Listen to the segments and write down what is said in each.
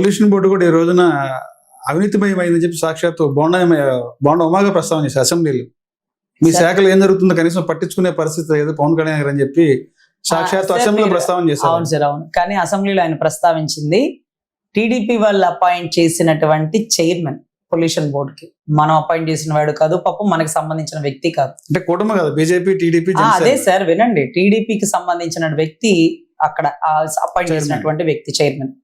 Pollution board కూడా ఈ రోజున అవినీతిమయమైందని చెప్పి సాక్షాత్తు బోండా ఉమాగా ప్రస్తావన చేశారు అసెంబ్లీలో. మీ శాఖలో ఏం జరుగుతుందో కనీసం పట్టించుకునే పరిస్థితి లేదు పవన్ కళ్యాణ్ గారు అని చెప్పి సాక్షాత్తు అసెంబ్లీలో ప్రస్తావన చేశారు. అవును సార్, అవును. కానీ అసెంబ్లీలో ఆయన ప్రస్తావించింది టీడీపీ వాళ్ళు అపాయింట్ చేసినటువంటి చైర్మన్ పొల్యూషన్ బోర్డు కి. మనం అపాయింట్ చేసిన వాడు కాదు, పాపం మనకి సంబంధించిన వ్యక్తి కాదు. అంటే కూటమి కాదు, బీజేపీ టీడీపీ. అదే సార్, వినండి, టీడీపీకి సంబంధించిన వ్యక్తి అక్కడ అపాయింట్ చేసినటువంటి వ్యక్తి చైర్మన్.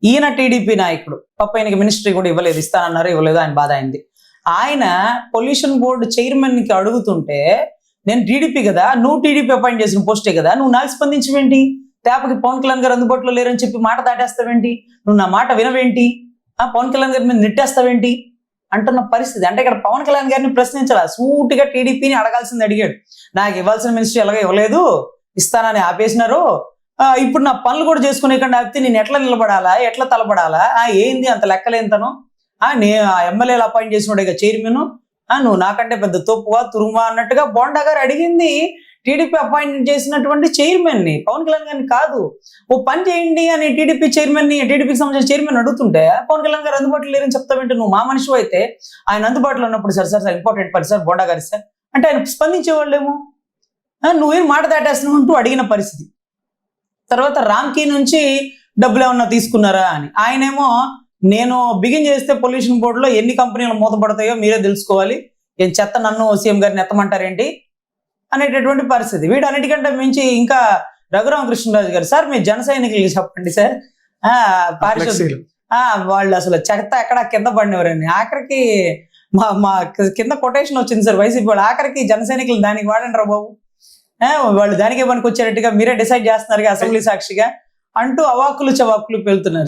ఈయన టీడీపీ నాయకుడు, పాప ఆయనకి మినిస్ట్రీ కూడా ఇవ్వలేదు, ఇస్తానన్నారు, ఇవ్వలేదు, ఆయన బాధ అయింది. ఆయన పొల్యూషన్ బోర్డు చైర్మన్ కి అడుగుతుంటే, నేను టీడీపీ కదా, నువ్వు టీడీపీ అపాయింట్ చేసిన పోస్టే కదా, నువ్వు నాకు స్పందించవేంటి, తేపకి పవన్ కళ్యాణ్ గారు అందుబాటులో లేరని చెప్పి మాట దాటేస్తావేంటి, నువ్వు నా మాట వినవేంటి, పవన్ కళ్యాణ్ గారి మీద నెట్టేస్తావేంటి అంటున్న పరిస్థితి. అంటే ఇక్కడ పవన్ కళ్యాణ్ గారిని ప్రశ్నించాల, సూటిగా టీడీపీని అడగాల్సింది అడిగాడు. నాకు ఇవ్వాల్సిన మినిస్ట్రీ ఎలాగో ఇవ్వలేదు, ఇస్తానని ఆపేసినారు, ఇప్పుడు నా పనులు కూడా చేసుకునేకుండా ఆపితే నేను ఎట్లా నిలబడాలా, ఎట్లా తలబడాలా, ఏంది అంత లెక్కలేంతను, నేను ఎమ్మెల్యేలు అపాయింట్ చేసినోడే చైర్మన్, నువ్వు నాకంటే పెద్ద తోపువా తురుమా అన్నట్టుగా బోండా గారు అడిగింది టీడీపీ అపాయింట్ చేసినటువంటి చైర్మన్ ని, పవన్ కళ్యాణ్ గారిని కాదు. ఓ పని చేయండి అని టీడీపీ చైర్మన్ ని, టీడీపీకి సంబంధించిన చైర్మన్ అడుగుతుంటే పవన్ కళ్యాణ్ గారు అందుబాటులో లేరని చెప్తావేంటి, నువ్వు మా మనిషి అయితే ఆయన అందుబాటులో ఉన్నప్పుడు సార్ ఇంపార్టెంట్ పని సార్ బోండా గారి సార్ అంటే ఆయన స్పందించేవాళ్ళేమో, నువ్వేం మాట దాటేస్తున్నావు అంటూ అడిగిన పరిస్థితి. తర్వాత రామ్కీ నుంచి డబ్బులు ఏమన్నా తీసుకున్నారా అని, ఆయనేమో నేను బిగిన్ చేస్తే పొల్యూషన్ బోర్డులో ఎన్ని కంపెనీలు మూతపడతాయో మీరే తెలుసుకోవాలి, ఏం చెత్త నన్ను సీఎం గారిని ఎత్తమంటారేంటి అనేటటువంటి పరిస్థితి. వీటన్నిటికంటే మించి ఇంకా రఘురామకృష్ణరాజు గారు, సార్ మీ జన సైనికులు చెప్పండి సార్, పారిశుద్ధ్యం వాళ్ళు అసలు చెత్త ఎక్కడ కింద పడినవారని, ఆఖరికి మా కింద కొటేషన్ వచ్చింది సార్ వైసీపీ వాళ్ళు, ఆఖరికి జన సైనికులు దానికి వాడండి రా బాబు, వాళ్ళు దానికే పనికి వచ్చేటట్టుగా మీరే డిసైడ్ చేస్తున్నారు అసెంబ్లీ సాక్షిగా అంటూ అవాక్కులు చవాక్కులు పెళ్తున్నారు.